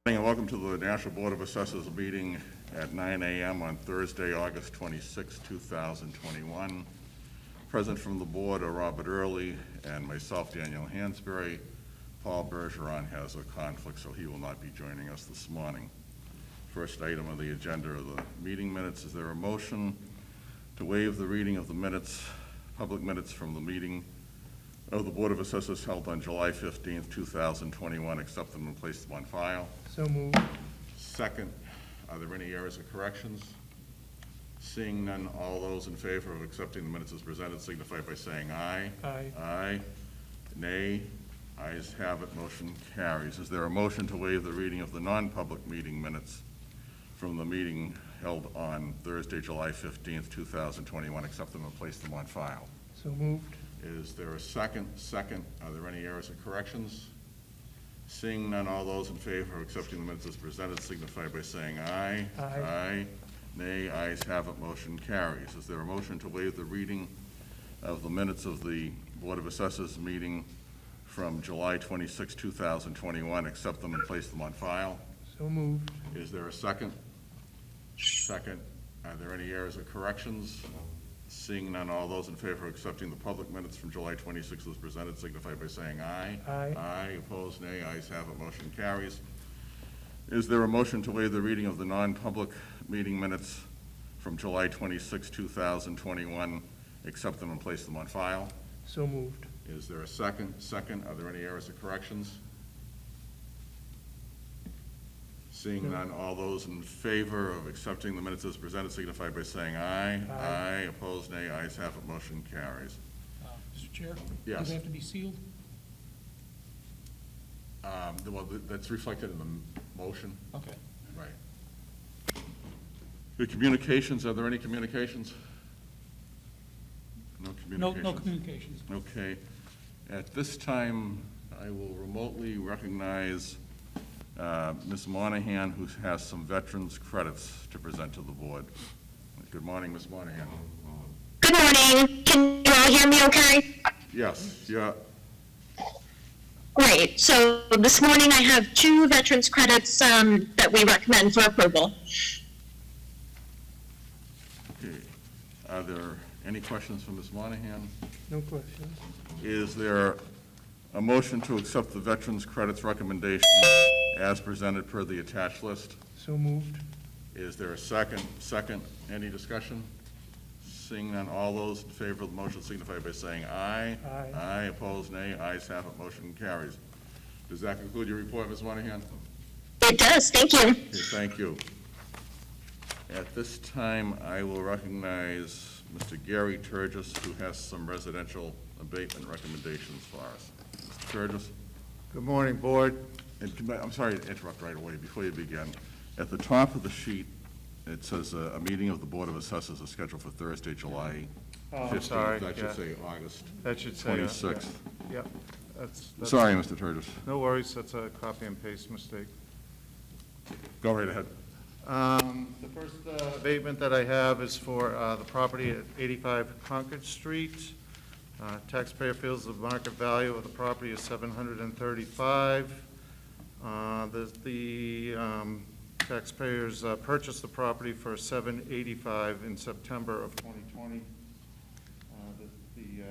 Good morning and welcome to the National Board of Assessors meeting at 9 a.m. on Thursday, August 26, 2021. Present from the board are Robert Early and myself, Daniel Hansberry. Paul Bergeron has a conflict, so he will not be joining us this morning. First item on the agenda are the meeting minutes. Is there a motion to waive the reading of the minutes, public minutes from the meeting of the Board of Assessors held on July 15th, 2021, accept them and place them on file? So moved. Second, are there any errors or corrections? Seeing none, all those in favor of accepting the minutes as presented signify by saying aye. Aye. Aye. Nay. Ayes have it, motion carries. Is there a motion to waive the reading of the non-public meeting minutes from the meeting held on Thursday, July 15th, 2021, accept them and place them on file? So moved. Is there a second? Second, are there any errors or corrections? Seeing none, all those in favor of accepting the minutes as presented signify by saying aye. Aye. Aye. Nay. Ayes have it, motion carries. Is there a motion to waive the reading of the minutes of the Board of Assessors meeting from July 26, 2021, accept them and place them on file? So moved. Is there a second? Second, are there any errors or corrections? Seeing none, all those in favor of accepting the public minutes from July 26th as presented signify by saying aye. Aye. Aye. Opposed, nay. Ayes have it, motion carries. Is there a motion to waive the reading of the non-public meeting minutes from July 26, 2021, accept them and place them on file? So moved. Is there a second? Second, are there any errors or corrections? Seeing none, all those in favor of accepting the minutes as presented signify by saying aye. Aye. Aye. Opposed, nay. Ayes have it, motion carries. Mr. Chair? Yes. Do they have to be sealed? Well, that's reflected in the motion. Okay. Right. The communications, are there any communications? No communications? No communications. Okay. At this time, I will remotely recognize Ms. Monahan, who has some veterans credits to present to the board. Good morning, Ms. Monahan. Good morning. Can you all hear me okay? Yes, yeah. Great. So this morning I have 2 veterans credits that we recommend for approval. Okay. Are there any questions from Ms. Monahan? No questions. Is there a motion to accept the veterans credits recommendation as presented per the attached list? So moved. Is there a second? Second, any discussion? Seeing none, all those in favor of the motion signify by saying aye. Aye. Aye. Opposed, nay. Ayes have it, motion carries. Does that conclude your report, Ms. Monahan? It does. Thank you. Okay, thank you. At this time, I will recognize Mr. Gary Turgis, who has some residential abatement recommendations for us. Mr. Turgis? Good morning, Board. And I'm sorry to interrupt right away before you begin. At the top of the sheet, it says a meeting of the Board of Assessors is scheduled for Thursday, July 15th. I'm sorry, That should yeah. say August That should say. 26th. Yep. That's. Sorry, Mr. Turgis. No worries, that's a copy and paste mistake. Go right ahead. The first abatement that I have is for the property at 85 Concord Street. Taxpayer feels the market value of the property is $735. The taxpayers purchased the property for $785 in September of 2020. The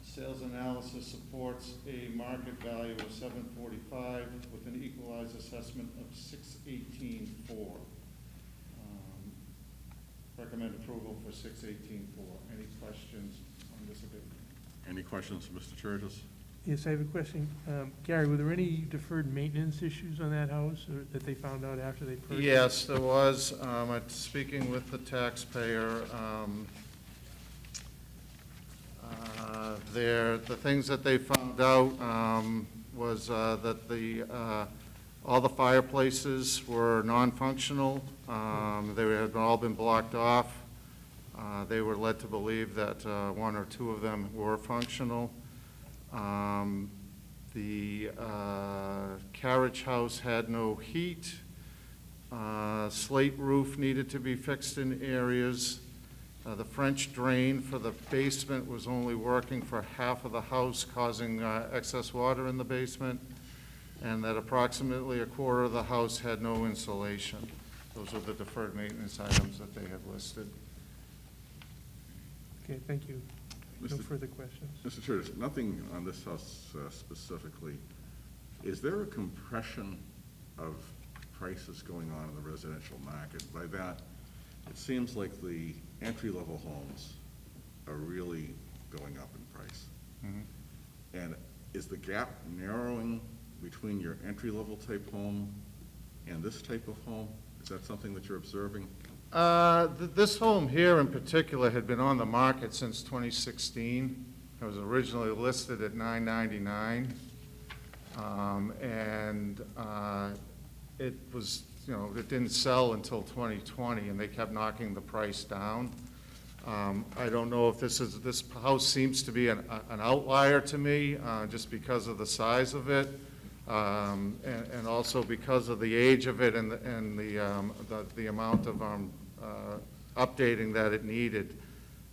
sales analysis supports a market value of $745 with an equalized assessment of $618,400. Recommend approval for $618,400. Any questions on this abatement? Any questions, Mr. Turgis? Yes, I have a question. Gary, were there any deferred maintenance issues on that house or that they found out after they purchased? Yes, there was. Speaking with the taxpayer, the things that they found out was that all the fireplaces were non-functional. They had all been blocked off. They were led to believe that 1 or 2 of them were functional. The carriage house had no heat. Slate roof needed to be fixed in areas. The French drain for the basement was only working for half of the house, causing excess water in the basement. and that approximately a quarter of the house had no insulation. Those are the deferred maintenance items that they have listed. Okay, thank you. No Mr. further questions. Mr. Church, nothing on this house specifically. Is there a compression of prices going on in the residential market? By that, it seems like the entry-level homes are really going up in price. And is the gap narrowing between your entry-level type home and this type of home? Is that something that you're observing? This home here in particular had been on the market since 2016. It was originally listed at $999. And it was, it didn't sell until 2020, and they kept knocking the price down. I don't know if this house seems to be an outlier to me, just because of the size of it, and also because of the age of it and the amount of updating that it needed.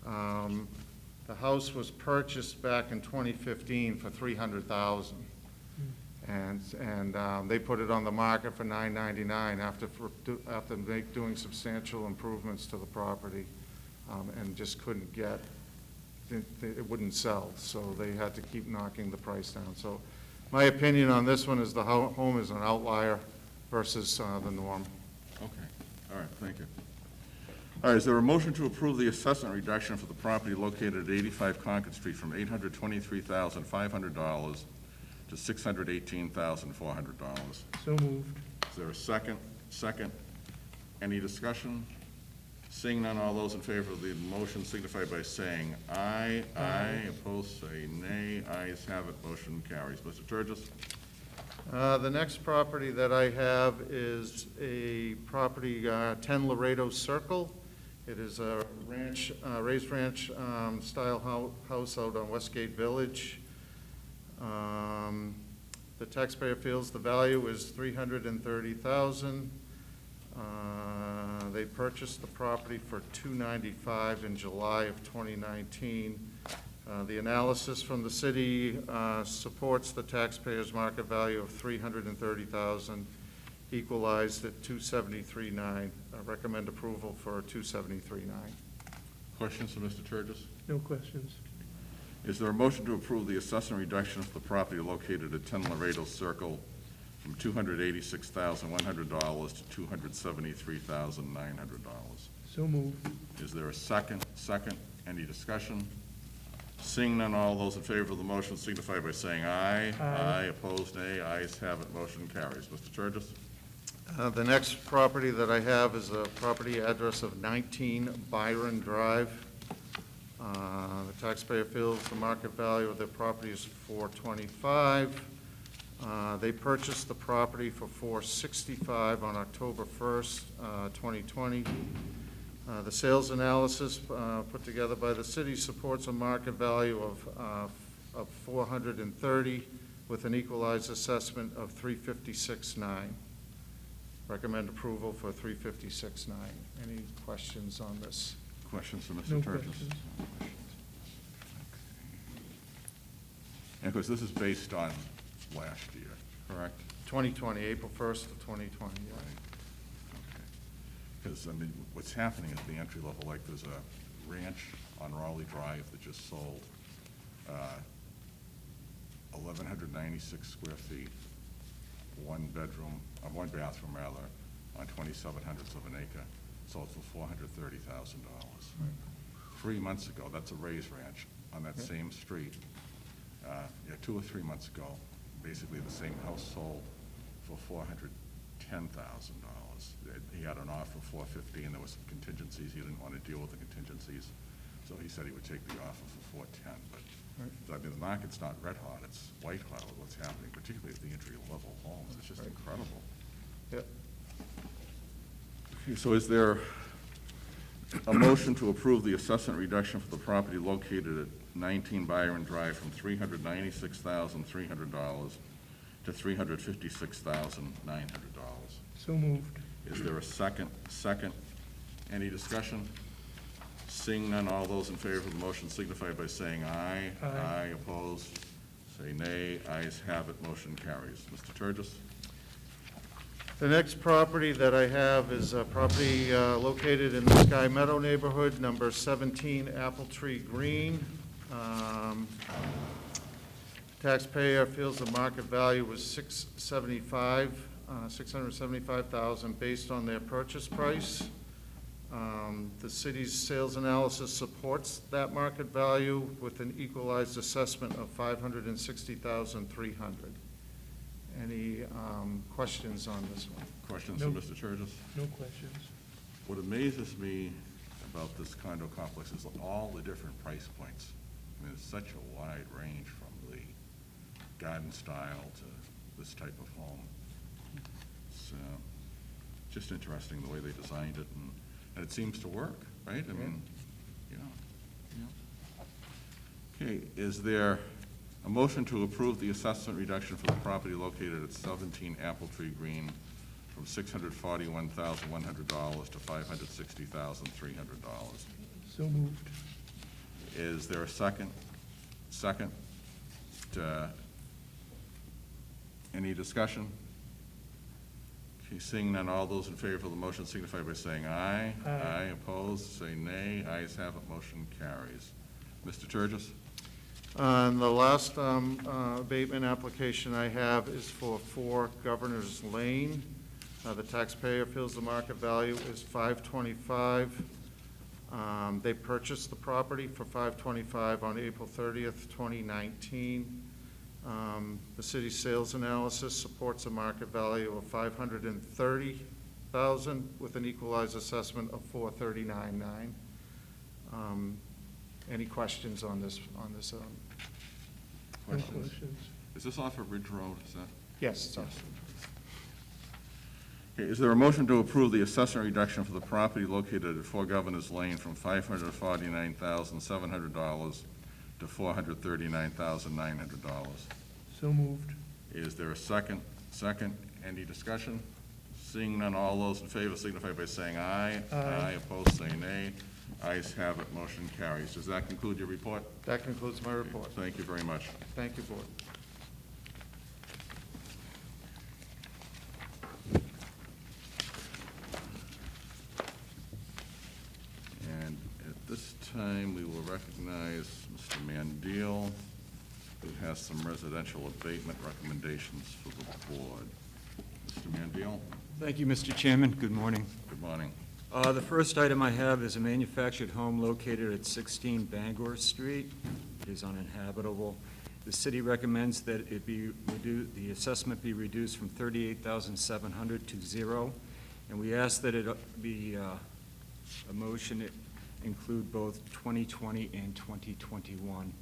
The house was purchased back in 2015 for $300,000. And they put it on the market for $999 after doing substantial improvements to the property, and just couldn't get, it wouldn't sell, so they had to keep knocking the price down. So my opinion on this one is the home is an outlier versus the norm. Okay, all right, thank you. All right, is there a motion to approve the assessment reduction for the property located at 85 Concord Street from $823,500 to $618,400? So moved. Is there a second? Second. Any discussion? Seeing none, all those in favor of the motion signify by saying aye. Aye. Opposed, say nay. Ayes have it, motion carries. Mr. Turgis? The next property that I have is a property, 10 Laredo Circle. It is a ranch, raised ranch style house out on Westgate Village. The taxpayer feels the value is $330,000. They purchased the property for $295,000 in July of 2019. The analysis from the city supports the taxpayer's market value of $330,000, equalized at $273,900. I recommend approval for $273,900. Questions for Mr. Turgis? No questions. Is there a motion to approve the assessment reduction for the property located at 10 Laredo Circle from $286,100 to $273,900? So moved. Is there a second? Second. Any discussion? Seeing none, all those in favor of the motion signify by saying aye. Aye. Opposed, nay. Ayes have it, motion carries. Mr. Turgis? The next property that I have is a property address of 19 Byron Drive. The taxpayer feels the market value of their property is $425,000. They purchased the property for $465,000 on October 1st, 2020. The sales analysis put together by the city supports a market value of $430,000 with an equalized assessment of $356,900. Recommend approval for $356,900. Any questions on this? Questions for Mr. No Turgis? questions. And of course, this is based on last year, correct? 2020, April 1st of 2020, yeah. Because, I mean, what's happening at the entry level, like there's a ranch on Raleigh Drive that just sold 1,196 square feet, one bathroom rather, on 2,700ths of an acre, sold for $430,000. 3 months ago, that's a raised ranch on that same street. 2 or 3 months ago, basically the same house sold for $410,000. He had an offer for $450,000, and there was some contingencies. He didn't want to deal with the contingencies, so he said he would take the offer for $410,000. But I mean, the market's not red hot; it's white hot with what's happening, particularly at the entry level homes. It's just incredible. Yep. Okay, so is there a motion to approve the assessment reduction for the property located at 19 Byron Drive from $396,300 to $356,900? So moved. Is there a second? Second. Any discussion? Seeing none, all those in favor of the motion signify by saying aye. Aye. Opposed? say nay. Ayes have it, motion carries. Mr. Turgis? The next property that I have is a property located in the Sky Meadow neighborhood, number 17 Apple Tree Green. Taxpayer feels the market value was $675,000 based on their purchase price. The city's sales analysis supports that market value with an equalized assessment of $560,300. Any questions on this one? Questions No. for Mr. Turgis? No questions. What amazes me about this condo complex is all the different price points. I mean, it's such a wide range from the garden style to this type of home. It's just interesting the way they designed it, and it seems to work, right? I mean, Okay, is there a motion to approve the assessment reduction for the property located at 17 Apple Tree Green from $641,100 to $560,300? So moved. Is there a second? Second. Any discussion? Okay, seeing none, all those in favor of the motion signify by saying aye. Aye. Opposed, say nay. Ayes have it, motion carries. Mr. Turgis? And the last abatement application I have is for 4 Governor's Lane. The taxpayer feels the market value is $525,000. They purchased the property for $525,000 on April 30th, 2019. The city's sales analysis supports a market value of $530,000 with an equalized assessment of $439,900. Any questions on this? No Questions? questions. Is this off of Ridge Road, is that? Yes, it's awesome. Okay, is there a motion to approve the assessment reduction for the property located at 4 Governors Lane from $549,700 to $439,900? So moved. Is there a second? Second. Any discussion? Seeing none, all those in favor signify by saying aye. Aye. Opposed, say nay. Ayes have it, motion carries. Does that conclude your report? That concludes my report. Thank you very much. Thank you, Board. And at this time, we will recognize Mr. Mandel, who has some residential abatement recommendations for the board. Mr. Mandel, Thank you, Mr. Chairman. Good morning. good morning. The first item I have is a manufactured home located at 16 Bangor Street. It is uninhabitable. The city recommends that it be the assessment be reduced from $38,700 to $0, and we ask that it be a motion that include both 2020 and 2021.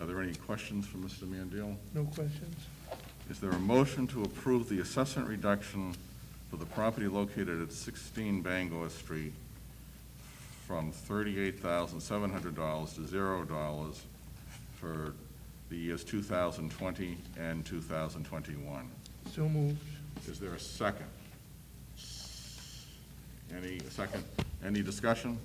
Are there any questions for Mr. Mandel? No questions. Is there a motion to approve the assessment reduction for the property located at 16 Bangor Street from $38,700 to $0 for the years 2020 and 2021? So moved. Is there a second? Any discussion?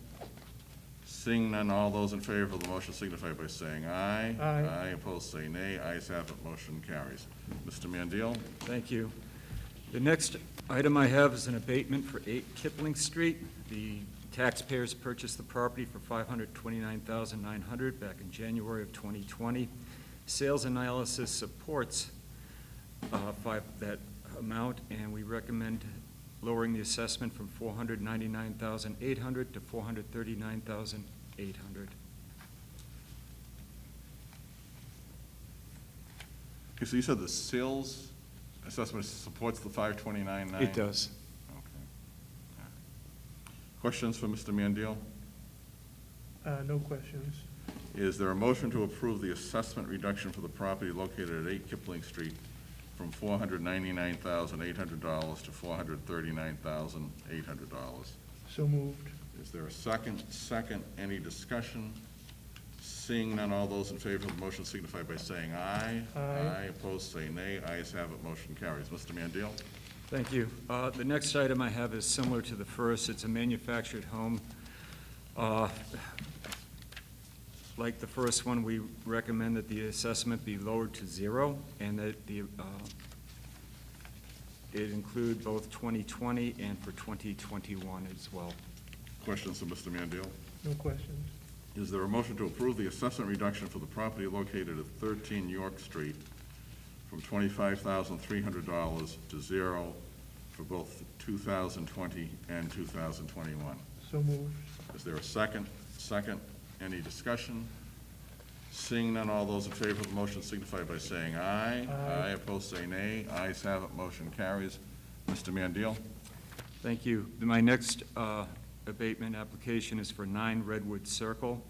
Seeing none, all those in favor of the motion signify by saying aye. Aye. Aye, opposed, say nay. Ayes have it, motion carries. Mr. Mandel? Thank you. The next item I have is an abatement for 8 Kipling Street. The taxpayers purchased the property for $529,900 back in January of 2020. Sales analysis supports that amount, and we recommend lowering the assessment from $499,800 to $439,800. Okay, so you said the sales assessment supports the 529.9? It does. Okay. Questions for Mr. Mandel? No questions. Is there a motion to approve the assessment reduction for the property located at 8 Kipling Street from $499,800 to $439,800? So moved. Is there a second? Second. Any discussion? Seeing none, all those in favor of the motion signify by saying aye. Aye. Opposed, say nay. Ayes have it, motion carries. Mr. Mandel? Thank you. The next item I have is similar to the first. It's a manufactured home. like the first one, we recommend that the assessment be lowered to 0, and that it include both 2020 and for 2021 as well. Questions of Mr. Mandiel? No questions. Is there a motion to approve the assessment reduction for the property located at 13 York Street from $25,300 to 0 for both 2020 and 2021? So moved. Is there a second? Second. Any discussion? Seeing none, all those in favor of the motion signify by saying aye. Aye. Opposed, say nay. Ayes have it, motion carries. Mr. Mandiel? Thank you. My next abatement application is for 9 Redwood Circle.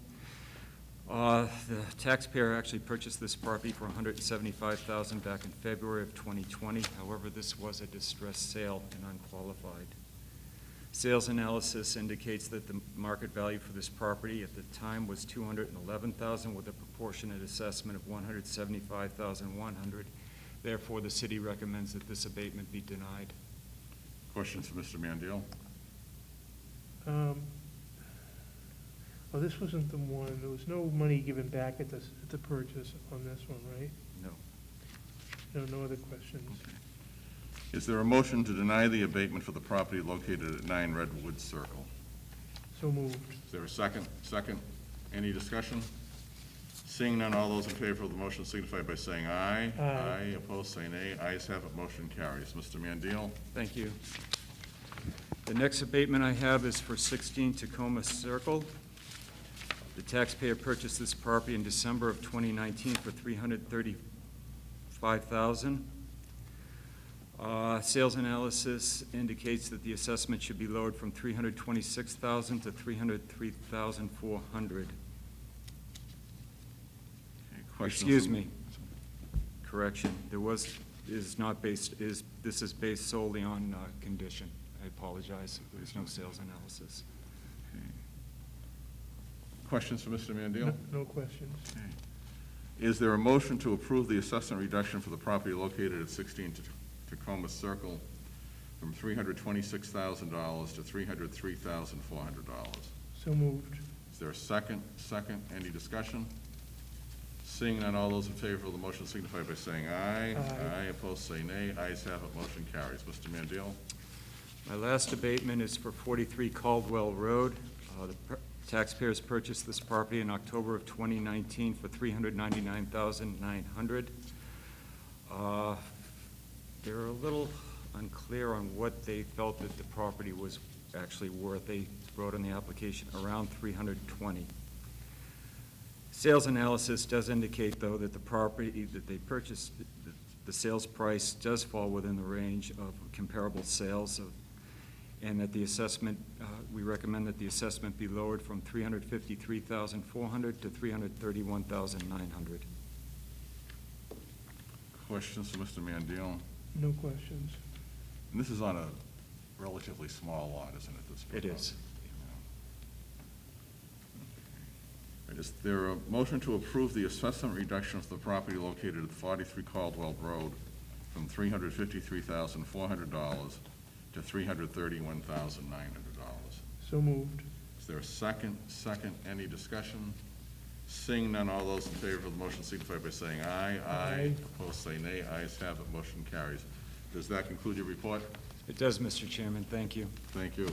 The taxpayer actually purchased this property for $175,000 back in February of 2020. However, this was a distressed sale and unqualified. Sales analysis indicates that the market value for this property at the time was $211,000 with a proportionate assessment of $175,100. Therefore, the city recommends that this abatement be denied. Questions for Mr. Mandiel? Oh, this wasn't the one, there was no money given back at the purchase on this one, right? No. No other questions. Is there a motion to deny the abatement for the property located at 9 Redwood Circle? So moved. Is there a second? Second. Any discussion? Seeing none, all those in favor of the motion signify by saying aye. Aye. Opposed, say nay. Ayes have it, motion carries. Mr. Mandiel? Thank you. The next abatement I have is for 16 Tacoma Circle. The taxpayer purchased this property in December of 2019 for $335,000. Sales analysis indicates that the assessment should be lowered from $326,000 to $303,400. Excuse me. Correction. This is based solely on condition. I apologize. There's no sales analysis. Questions for Mr. Mandiel? No questions. Okay. Is there a motion to approve the assessment reduction for the property located at 16 Tacoma Circle from $326,000 to $303,400? So moved. Is there a second? Second. Any discussion? Seeing none, all those in favor of the motion signify by saying aye. Aye. Opposed, say nay. Ayes have it, motion carries. Mr. Mandiel? My last abatement is for 43 Caldwell Road. The taxpayers purchased this property in October of 2019 for $399,900. They're a little unclear on what they felt that the property was actually worth. They wrote on the application around $320,000. Sales analysis does indicate, though, that the property that they purchased, the sales price does fall within the range of comparable sales, and that the assessment, we recommend that the assessment be lowered from $353,400 to $331,900. Questions for Mr. Mandiel? No questions. And this is on a relatively small lot, isn't it? This It is. Is there a motion to approve the assessment reduction of the property located at 43 Caldwell Road from $353,400 to $331,900? So moved. Is there a second? Second. Any discussion? Seeing none, all those in favor of the motion signify by saying aye. Aye. Opposed, say nay. Ayes have it, motion carries. Does that conclude your report? It does, Mr. Chairman. Thank you. Thank you.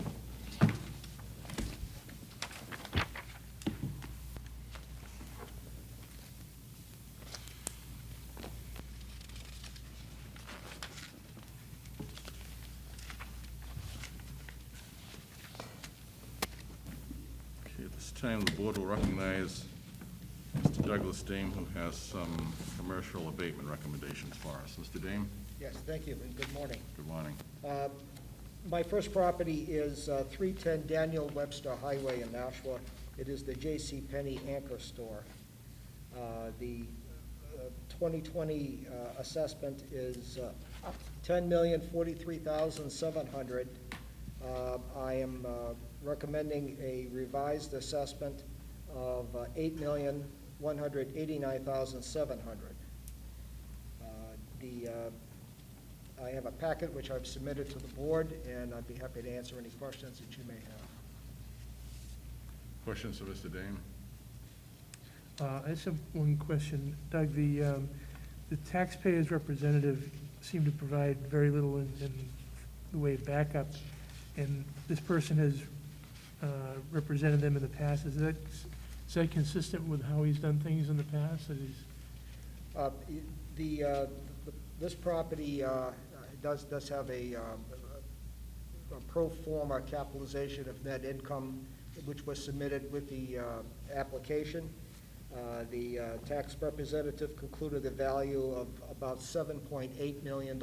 Okay, at this time, the board will recognize Mr. Douglas Dame, who has some commercial abatement recommendations for us. Mr. Dame, Yes, thank you, and good morning. good morning. My first property is 310 Daniel Webster Highway in Nashua. It is the J.C. Penney Anchor Store. The 2020 assessment is $10,043,700. I am recommending a revised assessment of $8,189,700. I have a packet which I've submitted to the board, and I'd be happy to answer any questions that you may have. Questions for Mr. Dame? I just have one question. Doug, the taxpayer's representative seemed to provide very little in the way of backup, and this person has represented them in the past. Is that consistent with how he's done things in the past? That he's, This property does have a pro forma capitalization of net income, which was submitted with the application. The tax representative concluded the value of about $7.8 million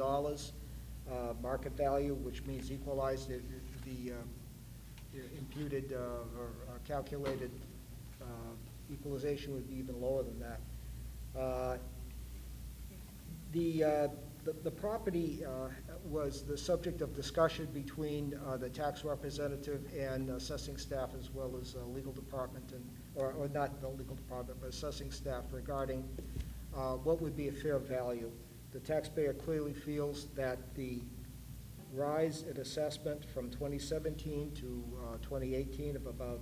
market value, which means equalized the imputed or calculated equalization would be even lower than that. The property was the subject of discussion between the tax representative and assessing staff, as well as legal department, or not the legal department, but assessing staff regarding what would be a fair value. The taxpayer clearly feels that the rise in assessment from 2017 to 2018 of about,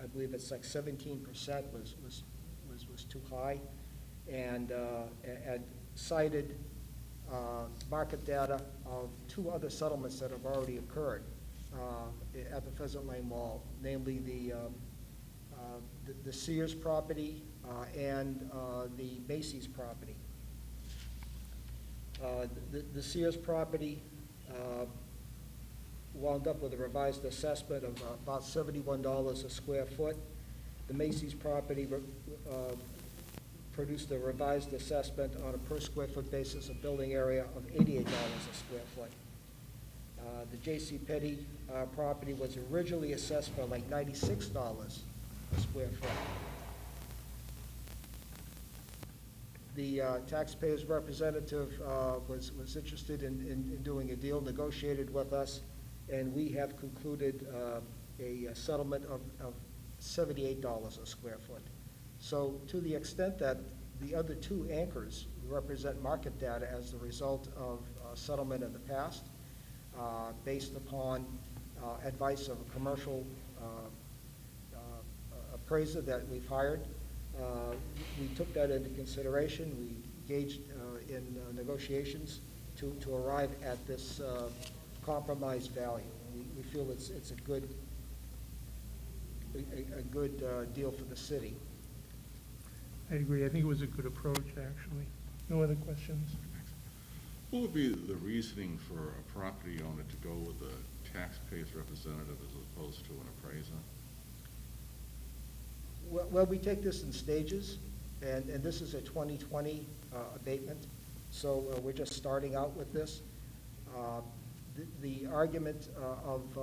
I believe it's like 17% was too high, and cited market data of two other settlements that have already occurred at the Pheasant Lane Mall, namely the Sears property and the Macy's property. The Sears property wound up with a revised assessment of about $71 a square foot. The Macy's property produced a revised assessment on a per square foot basis of building area of $88 a square foot. The J.C. Penney property was originally assessed for like $96 a square foot. The taxpayer's representative was interested in doing a deal, negotiated with us, and we have concluded a settlement of $78 a square foot. So to the extent that the other two anchors represent market data as the result of settlement in the past, based upon advice of a commercial appraiser that we've hired, we took that into consideration. We engaged in negotiations to arrive at this compromised value. We feel it's a good deal for the city. I agree. I think it was a good approach, actually. No other questions? What would be the reasoning for a property owner to go with a taxpayer's representative as opposed to an appraiser? Well, we take this in stages, and this is a 2020 abatement, so we're just starting out with this. The argument of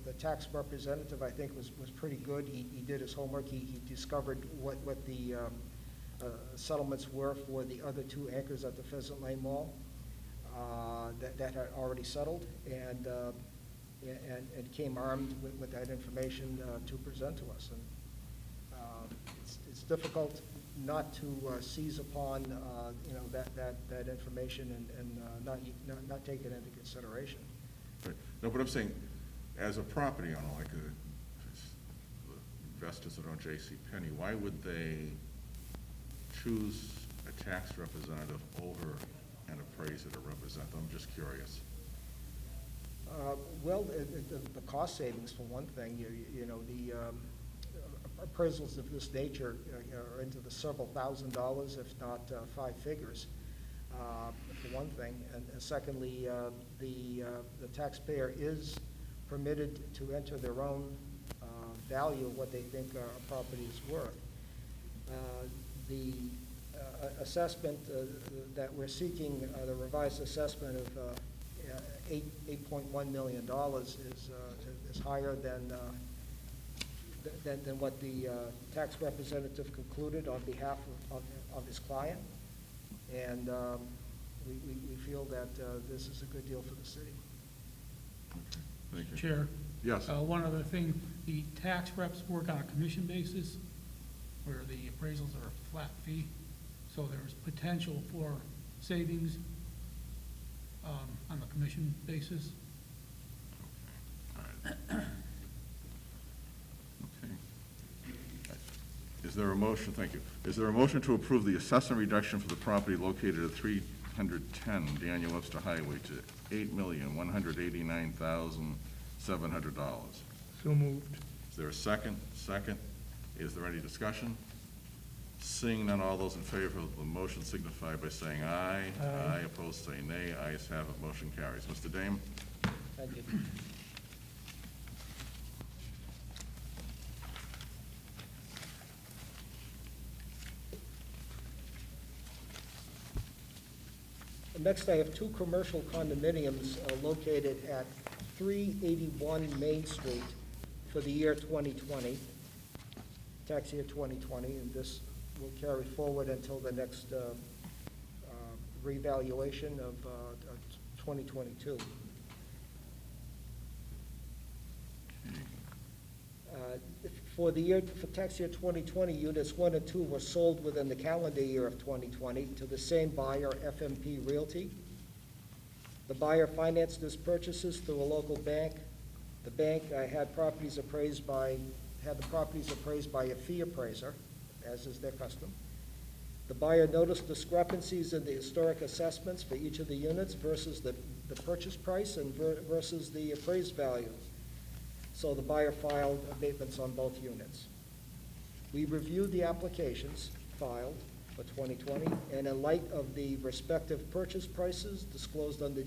the tax representative, I think, was pretty good. He did his homework. He discovered what the settlements were for the other two anchors at the Pheasant Lane Mall that had already settled, and came armed with that information to present to us. And it's difficult not to seize upon that information and not take it into consideration. Right. No, but I'm saying, as a property owner, like the investors that own J.C. Penney, why would they choose a tax representative over an appraiser to represent them? I'm just curious. Well, the cost savings, for one thing. The appraisals of this nature are into the several $1,000s, if not five figures, for one thing. And secondly, the taxpayer is permitted to enter their own value of what they think a property is worth. The assessment that we're seeking, the revised assessment of $8.1 million is higher than what the tax representative concluded on behalf of his client. And we feel that this is a good deal for the city. Okay, thank you. Chair? Yes. One other thing, the tax reps work on a commission basis, where the appraisals are a flat fee, so there's potential for savings on the commission basis. Okay. All right. Okay. Is there a motion, thank you. Is there a motion to approve the assessment reduction for the property located at 310 Daniel Webster Highway to $8,189,700? So moved. Is there a second? Second. Is there any discussion? Seeing none, all those in favor of the motion signify by saying aye. Aye. Opposed, say nay. Ayes have it, motion carries. Mr. Dame? Thank you. Next, I have two commercial condominiums located at 381 Main Street for the year 2020, tax year 2020, and this will carry forward until the next revaluation of 2022. For tax year 2020, units 1 and 2 were sold within the calendar year of 2020 to the same buyer, FMP Realty. The buyer financed his purchases through a local bank. The bank had the properties appraised by a fee appraiser, as is their custom. The buyer noticed discrepancies in the historic assessments for each of the units versus the purchase price and versus the appraised value. So the buyer filed abatements on both units. We reviewed the applications filed for 2020, and in light of the respective purchase prices disclosed on the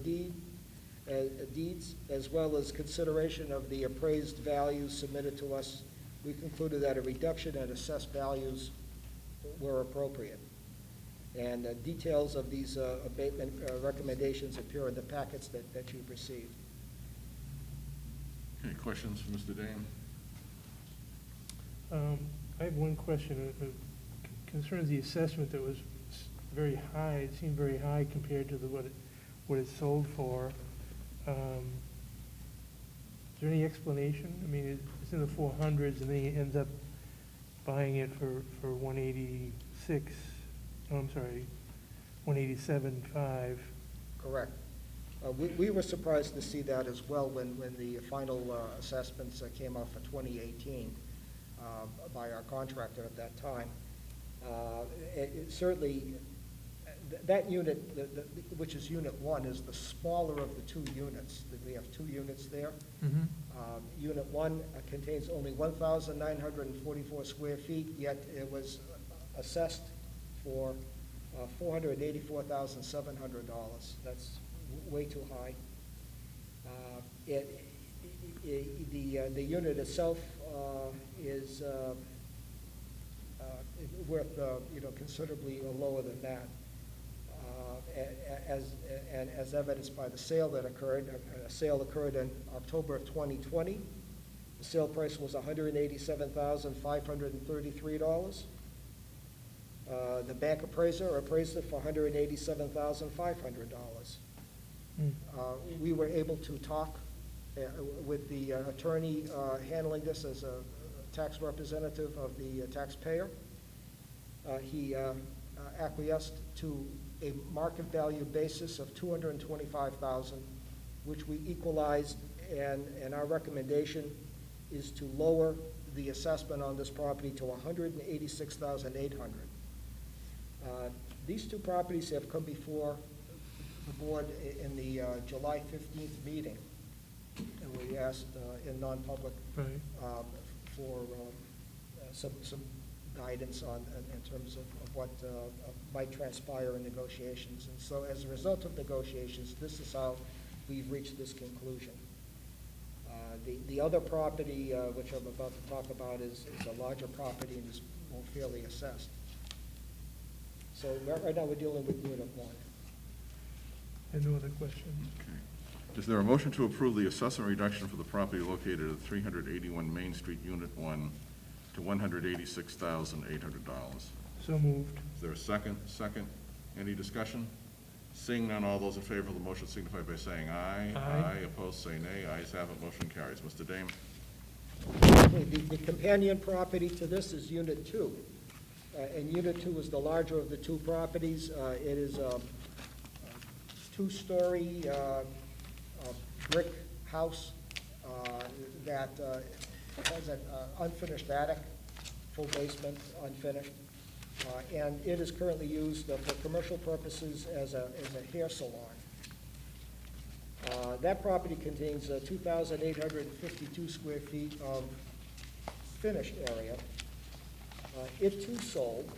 deeds, as well as consideration of the appraised values submitted to us, we concluded that a reduction in assessed values were appropriate. And details of these abatement recommendations appear in the packets that you've received. Any questions for Mr. Dame? I have one question. It concerns the assessment that was very high. It seemed very high compared to what it sold for. Is there any explanation? I mean, it's in the 400s, and then he ends up buying it for 186. Oh, I'm sorry, 187.5. Correct. We were surprised to see that as well when the final assessments came out for 2018 by our contractor at that time. Certainly, that unit, which is Unit 1, is the smaller of the two units. We have two units there. Mm-hmm. Unit 1 contains only 1,944 square feet, yet it was assessed for $484,700. That's way too high. The unit itself is worth considerably lower than that, as evidenced by the sale that occurred. A sale occurred in October of 2020. The sale price was $187,533. The bank appraiser appraised it for $187,500. We were able to talk with the attorney handling this as a tax representative of the taxpayer. He acquiesced to a market value basis of $225,000, which we equalized, and our recommendation is to lower the assessment on this property to $186,800. These two properties have come before the board in the July 15th meeting, and we asked in non-public Right. for some guidance in terms of what might transpire in negotiations. And so as a result of negotiations, this is how we've reached this conclusion. The other property, which I'm about to talk about, is a larger property and is more fairly assessed. So right now, we're dealing with Unit 1. And no other questions? Okay. Is there a motion to approve the assessment reduction for the property located at 381 Main Street, Unit 1, to $186,800? So moved. Is there a second? Second. Any discussion? Seeing none, all those in favor of the motion signify by saying aye. Aye. Opposed, say nay. Ayes have it, motion carries. Mr. Dame? Okay, the companion property to this is Unit 2. And Unit 2 is the larger of the two properties. It is a two-story brick house that has an unfinished attic full basement, unfinished. And it is currently used for commercial purposes as a hair salon. That property contains 2,852 square feet of finished area. It too sold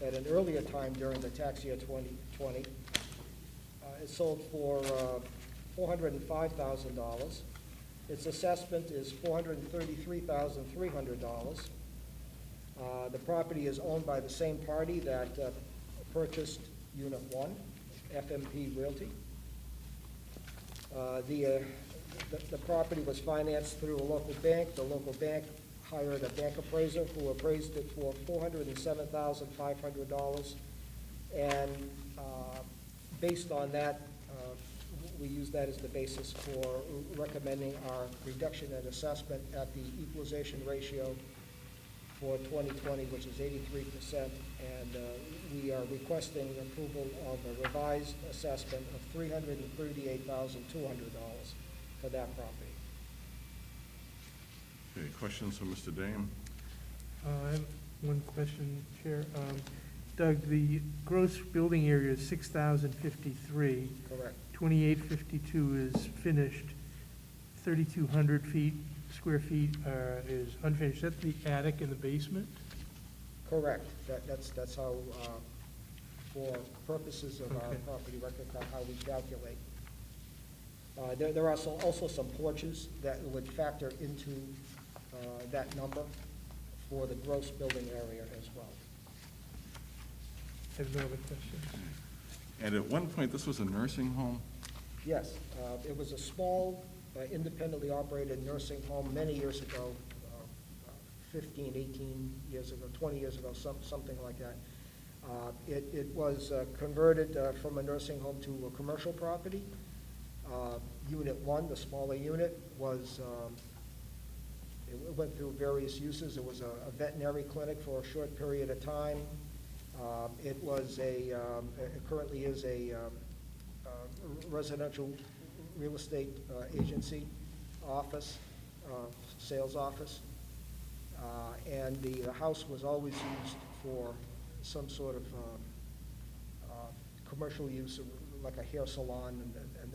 at an earlier time during the tax year 2020. It sold for $405,000. Its assessment is $433,300. The property is owned by the same party that purchased Unit 1, FMP Realty. The property was financed through a local bank. The local bank hired a bank appraiser who appraised it for $407,500. And based on that, we use that as the basis for recommending our reduction in assessment at the equalization ratio for 2020, which is 83%. And we are requesting approval of a revised assessment of $338,200 for that property. Okay, questions for Mr. Dame? I have one question, Chair. Doug, the gross building area is 6,053. Correct. 2,852 is finished. 3,200 square feet is unfinished. That's the attic and the basement? Correct. That's how, for purposes of our Okay. property record, how we calculate. There are also some porches that would factor into that number for the gross building area as well. I have no other questions. And at one point, this was a nursing home? Yes, it was a small, independently operated nursing home many years ago, 15, 18 years ago, 20 years ago, something like that. It was converted from a nursing home to a commercial property. Unit 1, the smaller unit, it went through various uses. It was a veterinary clinic for a short period of time. It currently is a residential real estate agency office, sales office. And the house was always used for some sort of commercial use, like a hair salon, and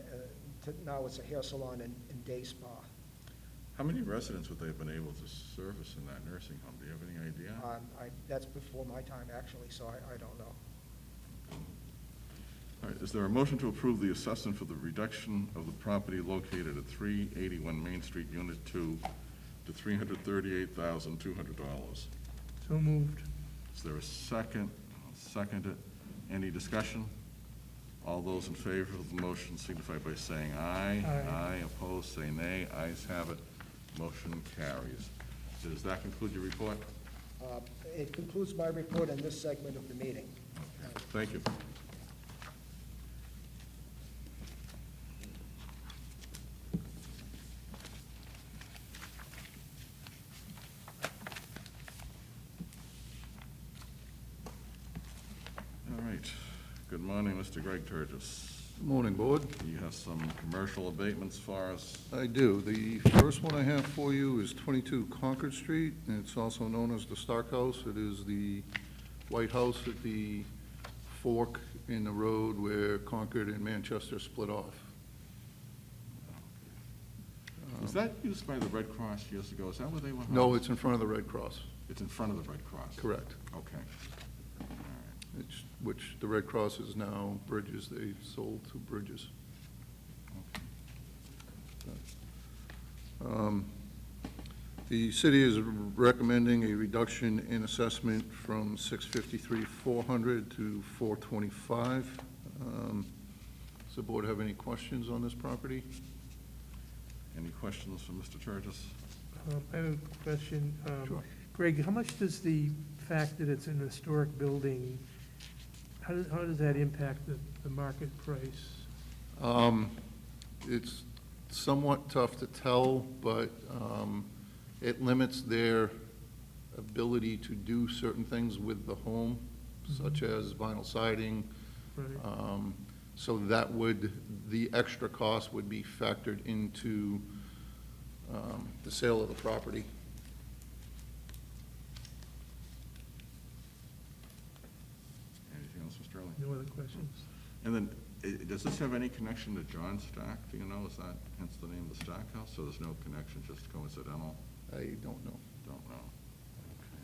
now it's a hair salon and day spa. How many residents would they have been able to service in that nursing home? Do you have any idea? That's before my time, actually, so I don't know. All right, is there a motion to approve the assessment for the reduction of the property located at 381 Main Street, Unit 2, to $338,200? So moved. Is there a second? I'll second it. Any discussion? All those in favor of the motion signify by saying aye. Aye. Aye, opposed, say nay. Ayes have it. Motion carries. Does that conclude your report? It concludes my report on this segment of the meeting. Thank you. All right. Good morning, Mr. Greg Turgis. Morning, Board. You have some commercial abatements for us. I do. The first one I have for you is 22 Concord Street, and it's also known as the Stark House. It is the White House at the fork in the road where Concord and Manchester split off. Was that used by the Red Cross years ago? Is that where they were? No, housed? it's in front of the Red Cross. It's in front of the Red Cross? Correct. Okay. All right. Which the Red Cross is now Bridges. They sold to Bridges. The city is recommending a reduction in assessment from $653,400 to $425,000. Does the board have any questions on this property? Any questions for Mr. Turgis? I have a question. Sure. Greg, how much does the fact that it's an historic building, how does that impact the market price? It's somewhat tough to tell, but it limits their ability to do certain things with the home, such as vinyl siding. Right. So that the extra cost would be factored into the sale of the property. No other questions? And then, does this have any connection to John Stark? Do you know, is that hence the name of the Stark House? So there's no connection, just coincidental? I don't know. Don't know. Okay.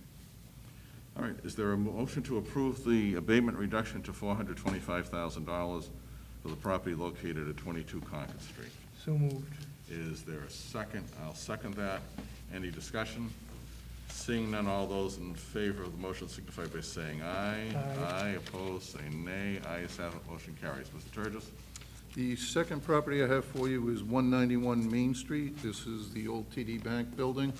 All right, is there a motion to approve the abatement reduction to $425,000 for the property located at 22 Concord Street? So moved. Is there a second? I'll second that. Any discussion? Seeing none, all those in favor of the motion signify by saying aye. Aye. Opposed, say nay. Ayes have it, motion carries. Mr. Turgis? The second property I have for you is 191 Main Street. This is the old TD Bank building.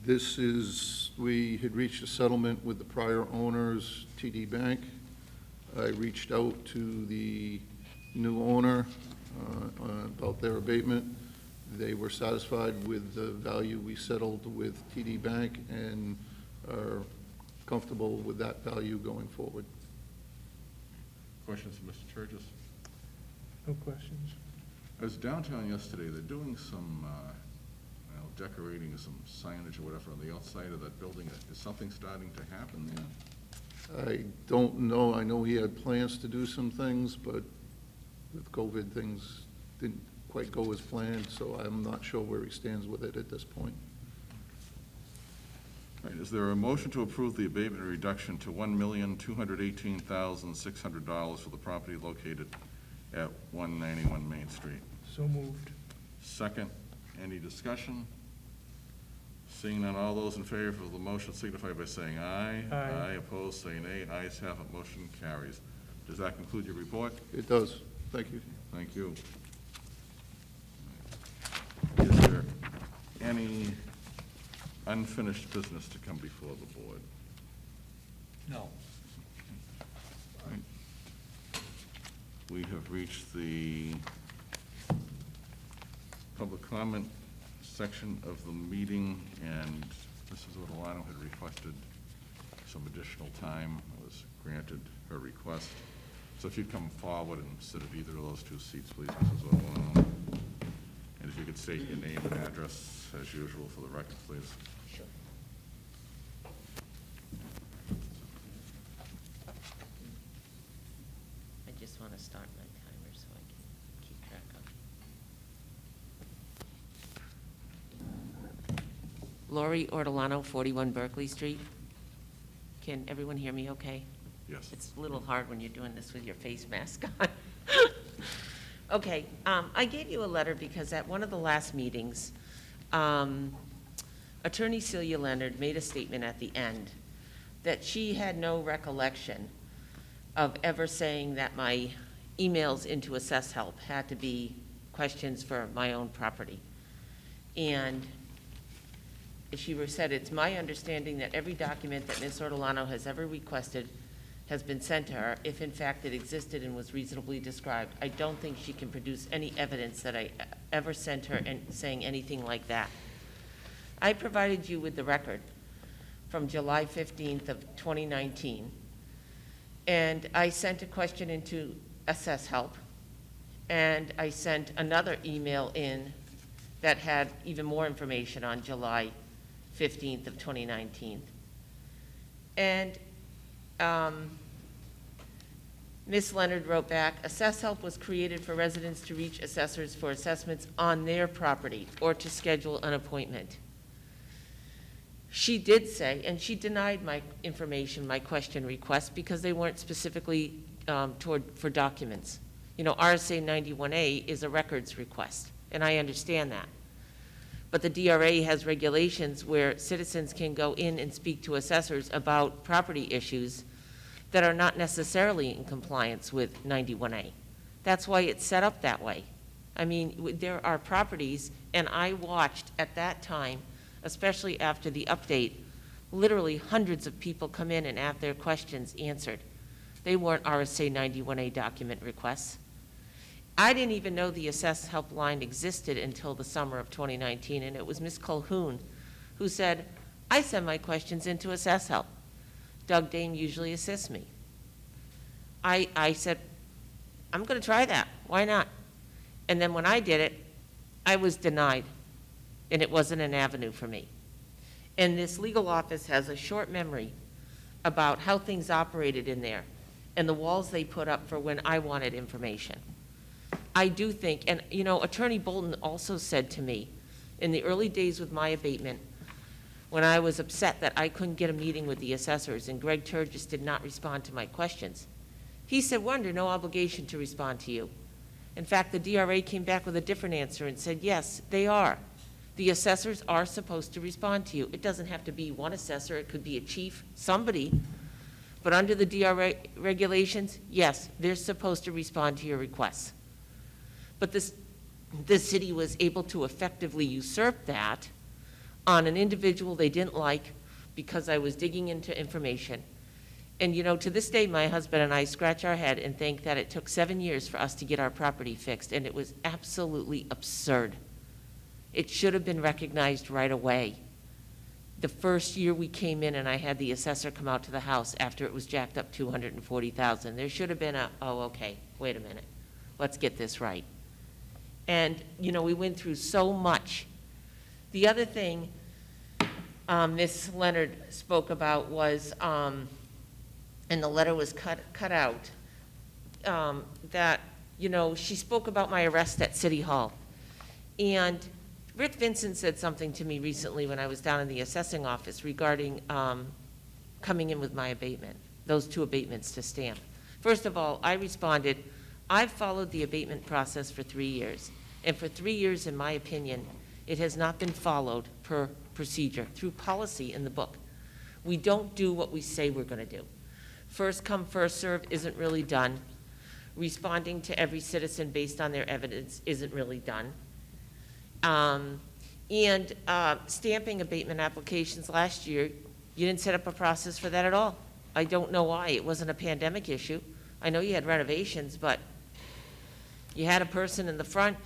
This is, we had reached a settlement with the prior owners, TD Bank. I reached out to the new owner about their abatement. They were satisfied with the value we settled with TD Bank and are comfortable with that value going forward. Questions for Mr. Turgis? No questions. I was downtown yesterday. They're doing some, decorating, some signage or whatever on the outside of that building. Is something starting to happen there? I don't know. I know he had plans to do some things, but with COVID, things didn't quite go as planned, so I'm not sure where he stands with it at this point. All right, is there a motion to approve the abatement reduction to $1,218,600 for the property located at 191 Main Street? So moved. Second, any discussion? Seeing none, all those in favor of the motion signify by saying aye. Aye. Opposed, say nay. Ayes have it, motion carries. Does that conclude your report? It does. Thank you. Thank you. Is there any unfinished business to come before the board? No. We have reached the public comment section of the meeting, and Mrs. Ortolano had requested some additional time. I was granted her request. So if you'd come forward and sit at either of those two seats, please, Mrs. Ortolano. And if you could state your name and address as usual for the record, please. Sure. I just want to start my timer so I can keep track of. Lori Ortolano, 41 Berkeley Street. Can everyone hear me okay? Yes. It's a little hard when you're doing this with your face mask on. Okay, I gave you a letter because at one of the last meetings, Attorney Celia Leonard made a statement at the end that she had no recollection of ever saying that my emails into Assess Help had to be questions for my own property. And she said, it's my understanding that every document that Ms. Ortolano has ever requested has been sent to her, if in fact it existed and was reasonably described. I don't think she can produce any evidence that I ever sent her and saying anything like that. I provided you with the record from July 15th of 2019, and I sent a question into Assess Help, and I sent another email in that had even more information on July 15th of 2019. And Ms. Leonard wrote back, Assess Help was created for residents to reach assessors for assessments on their property or to schedule an appointment. She did say, and she denied my information, my question request, because they weren't specifically for documents. You know, RSA 91A is a records request, and I understand that. But the DRA has regulations where citizens can go in and speak to assessors about property issues that are not necessarily in compliance with 91A. That's why it's set up that way. I mean, there are properties, and I watched at that time, especially after the update, literally hundreds of people come in and have their questions answered. They weren't RSA 91A document requests. I didn't even know the Assess Help line existed until the summer of 2019, and it was Ms. Colhoun who said, I send my questions into Assess Help. Doug Dame usually assists me. I said, I'm going to try that. Why not? And then when I did it, I was denied, and it wasn't an avenue for me. And this legal office has a short memory about how things operated in there and the walls they put up for when I wanted information. I do think, and you know, Attorney Bolton also said to me, in the early days with my abatement, when I was upset that I couldn't get a meeting with the assessors and Greg Turgis did not respond to my questions, he said, we're under no obligation to respond to you. In fact, the DRA came back with a different answer and said, yes, they are. The assessors are supposed to respond to you. It doesn't have to be one assessor, it could be a chief, somebody. But under the DRA regulations, yes, they're supposed to respond to your requests. But the city was able to effectively usurp that on an individual they didn't like because I was digging into information. And you know, to this day, my husband and I scratch our head and think that it took 7 years for us to get our property fixed, and it was absolutely absurd. It should have been recognized right away. The first year we came in and I had the assessor come out to the house after it was jacked up $240,000, there should have been a, oh, okay, wait a minute, let's get this right. And, you know, we went through so much. The other thing Ms. Leonard spoke about was, and the letter was cut out, that, you know, she spoke about my arrest at City Hall. And Rick Vincent said something to me recently when I was down in the assessing office regarding coming in with my abatement, those 2 abatements to stamp. First of all, I responded, I've followed the abatement process for 3 years. And for 3 years, in my opinion, it has not been followed per procedure, through policy in the book. We don't do what we say we're going to do. First come, first serve isn't really done. Responding to every citizen based on their evidence isn't really done. Stamping abatement applications last year, you didn't set up a process for that at all. I don't know why. It wasn't a pandemic issue. I know you had renovations, but you had a person in the front.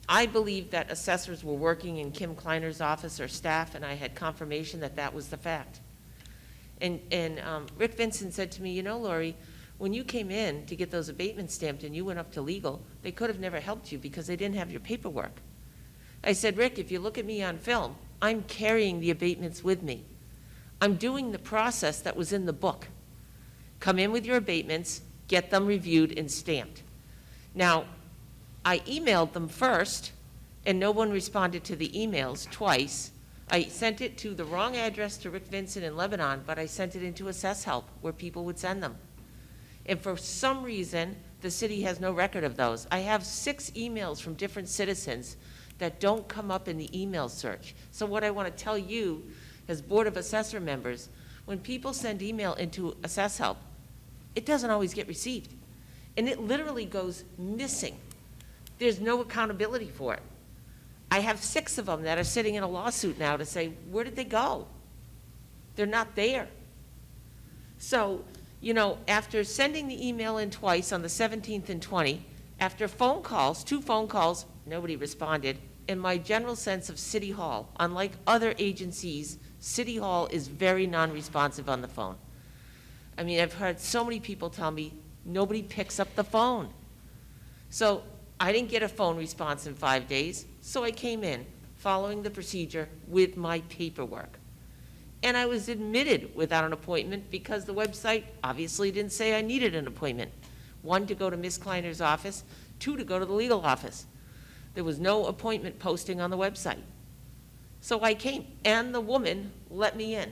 I believe that assessors were working in Kim Kleiner's office or staff, and I had confirmation that that was the fact. And Rick Vincent said to me, you know, Lori, when you came in to get those abatements stamped and you went up to legal, they could have never helped you because they didn't have your paperwork. I said, Rick, if you look at me on film, I'm carrying the abatements with me. I'm doing the process that was in the book. Come in with your abatements, get them reviewed and stamped. Now, I emailed them first, and no one responded to the emails twice. I sent it to the wrong address to Rick Vincent in Lebanon, but I sent it into Assess Help, where people would send them. And for some reason, the city has no record of those. I have 6 emails from different citizens that don't come up in the email search. So what I want to tell you, as Board of Assessor members, when people send email into Assess Help, it doesn't always get received. And it literally goes missing. There's no accountability for it. I have 6 of them that are sitting in a lawsuit now to say, where did they go? They're not there. So, you know, after sending the email in twice on the 17th and 20th, after phone calls, 2 phone calls, nobody responded. In my general sense of City Hall, unlike other agencies, City Hall is very non-responsive on the phone. I mean, I've heard so many people tell me nobody picks up the phone. So I didn't get a phone response in 5 days, so I came in following the procedure with my paperwork. And I was admitted without an appointment because the website obviously didn't say I needed an appointment. 1, to go to Ms. Kleiner's office, 2, to go to the legal office. There was no appointment posting on the website. So I came, and the woman let me in.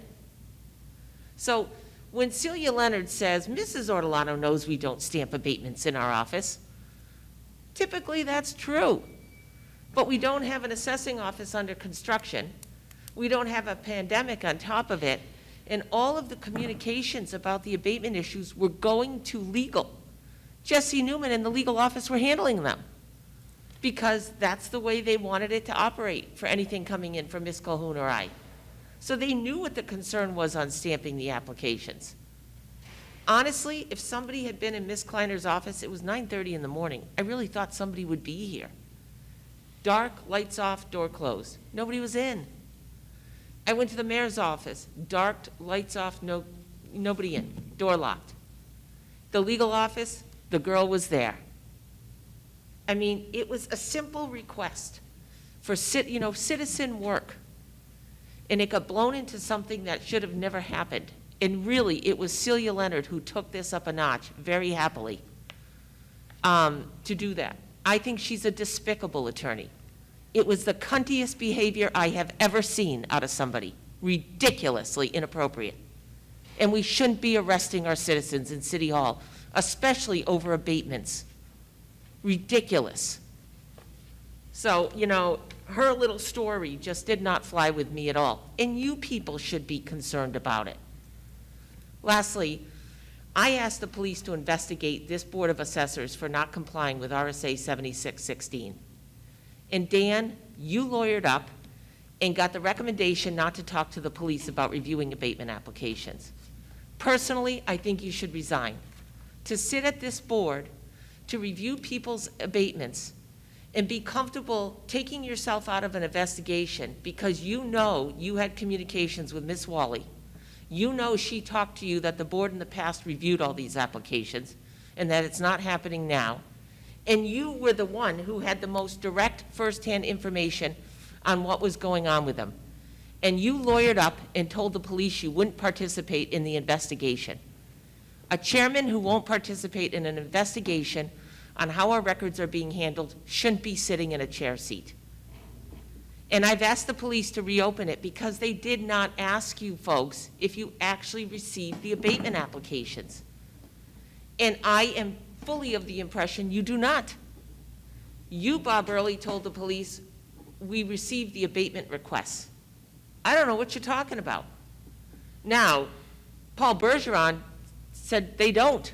So when Celia Leonard says, Mrs. Ortolano knows we don't stamp abatements in our office, typically that's true. But we don't have an assessing office under construction. We don't have a pandemic on top of it. And all of the communications about the abatement issues were going to legal. Jesse Newman and the legal office were handling them because that's the way they wanted it to operate for anything coming in from Ms. Colhoun or I. So they knew what the concern was on stamping the applications. Honestly, if somebody had been in Ms. Kleiner's office, it was 9:30 in the morning. I really thought somebody would be here. Dark, lights off, door closed. Nobody was in. I went to the mayor's office, dark, lights off, nobody in, door locked. The legal office, the girl was there. I mean, it was a simple request for citizen work. And it got blown into something that should have never happened. And really, it was Celia Leonard who took this up a notch, very happily, to do that. I think she's a despicable attorney. It was the cuntiest behavior I have ever seen out of somebody, ridiculously inappropriate. And we shouldn't be arresting our citizens in City Hall, especially over abatements. Ridiculous. So, you know, her little story just did not fly with me at all. And you people should be concerned about it. Lastly, I asked the police to investigate this Board of Assessors for not complying with RSA 7616. And Dan, you lawyered up and got the recommendation not to talk to the police about reviewing abatement applications. Personally, I think you should resign. To sit at this board, to review people's abatements, and be comfortable taking yourself out of an investigation because you know you had communications with Ms. Wally. You know she talked to you that the board in the past reviewed all these applications and that it's not happening now. And you were the one who had the most direct firsthand information on what was going on with them. And you lawyered up and told the police you wouldn't participate in the investigation. A chairman who won't participate in an investigation on how our records are being handled shouldn't be sitting in a chair seat. And I've asked the police to reopen it because they did not ask you folks if you actually received the abatement applications. And I am fully of the impression you do not. You, Bob Early, told the police, we received the abatement requests. I don't know what you're talking about. Now, Paul Bergeron said they don't.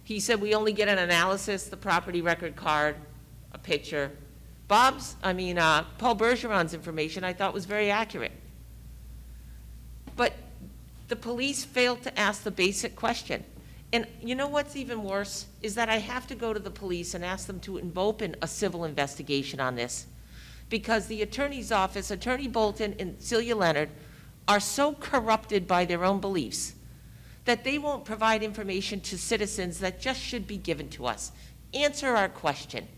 He said we only get an analysis, the property record card, a picture. Paul Bergeron's information I thought was very accurate. But the police failed to ask the basic question. And you know what's even worse is that I have to go to the police and ask them to open a civil investigation on this because the attorney's office, Attorney Bolton and Celia Leonard, are so corrupted by their own beliefs that they won't provide information to citizens that just should be given to us. Answer our question.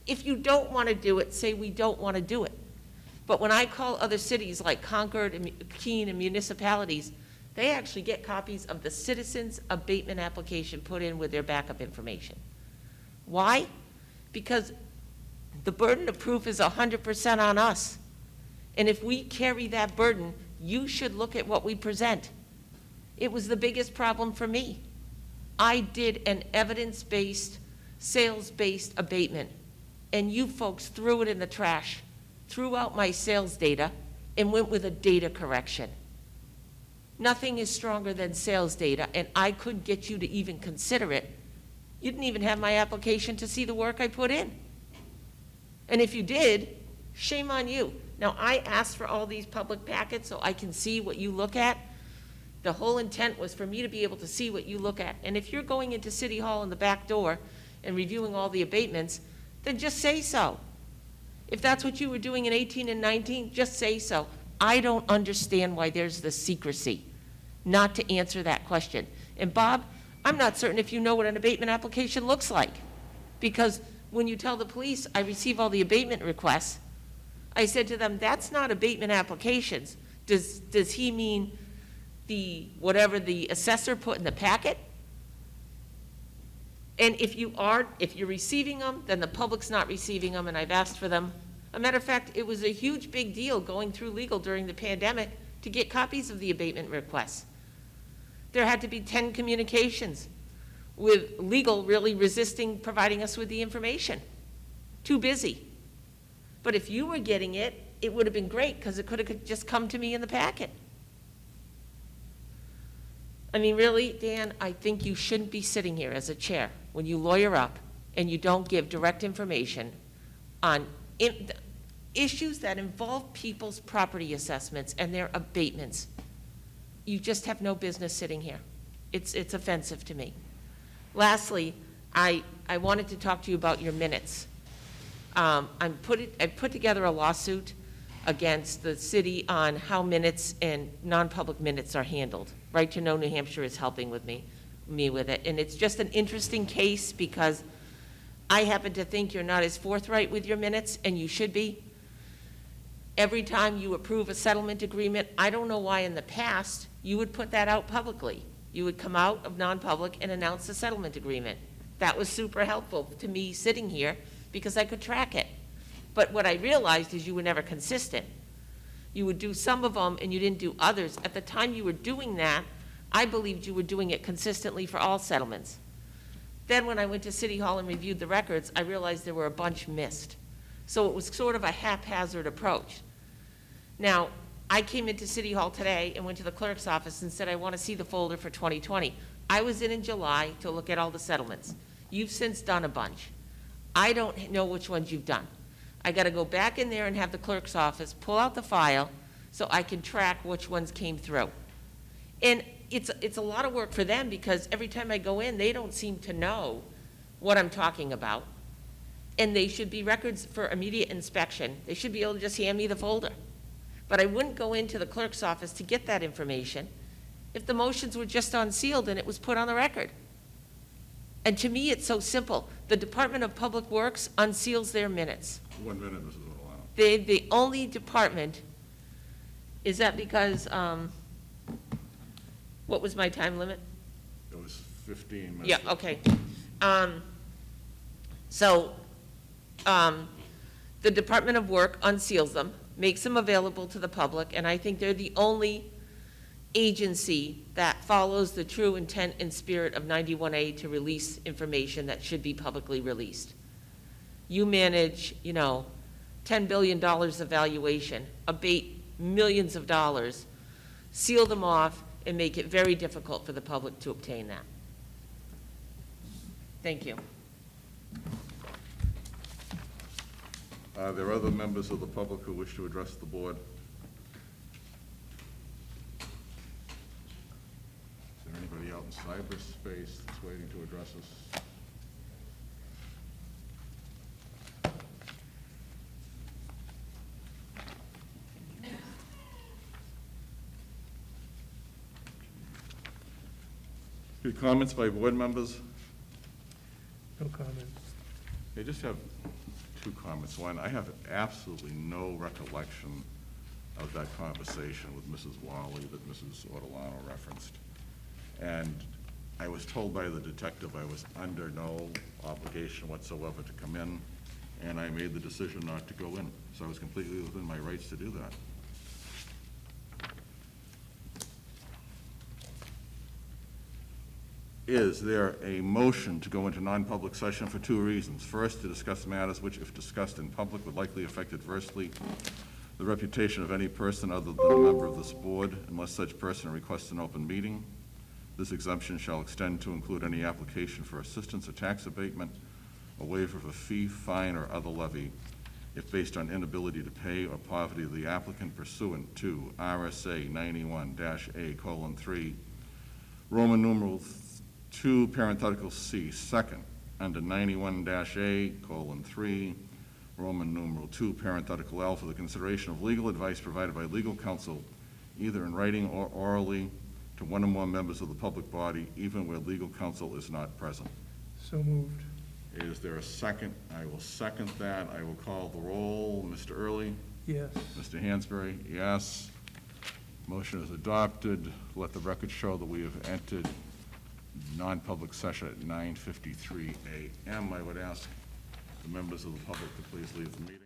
If you don't want to do it, say we don't want to do it. But when I call other cities like Concord and Keene and municipalities, they actually get copies of the citizen's abatement application put in with their backup information. Why? Because the burden of proof is 100% on us. And if we carry that burden, you should look at what we present. It was the biggest problem for me. I did an evidence-based, sales-based abatement, and you folks threw it in the trash, threw out my sales data, and went with a data correction. Nothing is stronger than sales data, and I couldn't get you to even consider it. You didn't even have my application to see the work I put in. And if you did, shame on you. Now, I asked for all these public packets so I can see what you look at. The whole intent was for me to be able to see what you look at. And if you're going into City Hall in the back door and reviewing all the abatements, then just say so. If that's what you were doing in 18 and 19, just say so. I don't understand why there's the secrecy not to answer that question. And Bob, I'm not certain if you know what an abatement application looks like. Because when you tell the police I receive all the abatement requests, I said to them, that's not abatement applications. Does he mean whatever the assessor put in the packet? And if you're receiving them, then the public's not receiving them, and I've asked for them. As a matter of fact, it was a huge big deal going through legal during the pandemic to get copies of the abatement requests. There had to be 10 communications with legal really resisting providing us with the information. Too busy. But if you were getting it, it would have been great because it could have just come to me in the packet. I mean, really, Dan, I think you shouldn't be sitting here as a chair when you lawyer up and you don't give direct information on issues that involve people's property assessments and their abatements. You just have no business sitting here. It's offensive to me. Lastly, I wanted to talk to you about your minutes. I put together a lawsuit against the city on how minutes and non-public minutes are handled. Right to Know New Hampshire is helping with me with it. And it's just an interesting case because I happen to think you're not as forthright with your minutes, and you should be. Every time you approve a settlement agreement, I don't know why in the past you would put that out publicly. You would come out of non-public and announce the settlement agreement. That was super helpful to me sitting here because I could track it. But what I realized is you were never consistent. You would do some of them and you didn't do others. At the time you were doing that, I believed you were doing it consistently for all settlements. Then when I went to City Hall and reviewed the records, I realized there were a bunch missed. So it was sort of a haphazard approach. Now, I came into City Hall today and went to the clerk's office and said, I want to see the folder for 2020. I was in July to look at all the settlements. You've since done a bunch. I don't know which ones you've done. I got to go back in there and have the clerk's office pull out the file so I can track which ones came through. And it's a lot of work for them because every time I go in, they don't seem to know what I'm talking about. And they should be records for immediate inspection. They should be able to just hand me the folder. But I wouldn't go into the clerk's office to get that information if the motions were just unsealed and it was put on the record. And to me, it's so simple. The Department of Public Works unseals their minutes. 1 minute, Mrs. Ortolano. They're the only department, is that because, what was my time limit? It was 15 minutes. Yeah, okay. The Department of Work unseals them, makes them available to the public, and I think they're the only agency that follows the true intent and spirit of 91A to release information that should be publicly released. You manage, $10 billion of valuation, abate millions of dollars, seal them off, and make it very difficult for the public to obtain that. Thank you. Are there other members of the public who wish to address the board? Is there anybody out in cyberspace that's waiting to address us? Good comments by board members? No comment. I just have 2 comments. One, I have absolutely no recollection of that conversation with Mrs. Wally that Mrs. Ortolano referenced. And I was told by the detective I was under no obligation whatsoever to come in, and I made the decision not to go in. So I was completely within my rights to do that. Is there a motion to go into non-public session for 2 reasons? First, to discuss matters which, if discussed in public, would likely affect adversely the reputation of any person other than a member of this board, unless such person requests an open meeting. This exemption shall extend to include any application for assistance or tax abatement, a waiver of a fee, fine, or other levy, if based on inability to pay or poverty of the applicant pursuant to RSA 91-A:3, Roman numeral 2, parenthetical C, second, under 91-A:3, Roman numeral 2, parenthetical L, for the consideration of legal advice provided by legal counsel, either in writing or orally, to one or more members of the public body, even where legal counsel is not present. So moved. Is there a second? I will second that. I will call the roll. Mr. Early? Yes. Mr. Hansberry? Yes. Motion is adopted. Let the record show that we have entered non-public session at 9:53 a.m. I would ask the members of the public to please leave the meeting.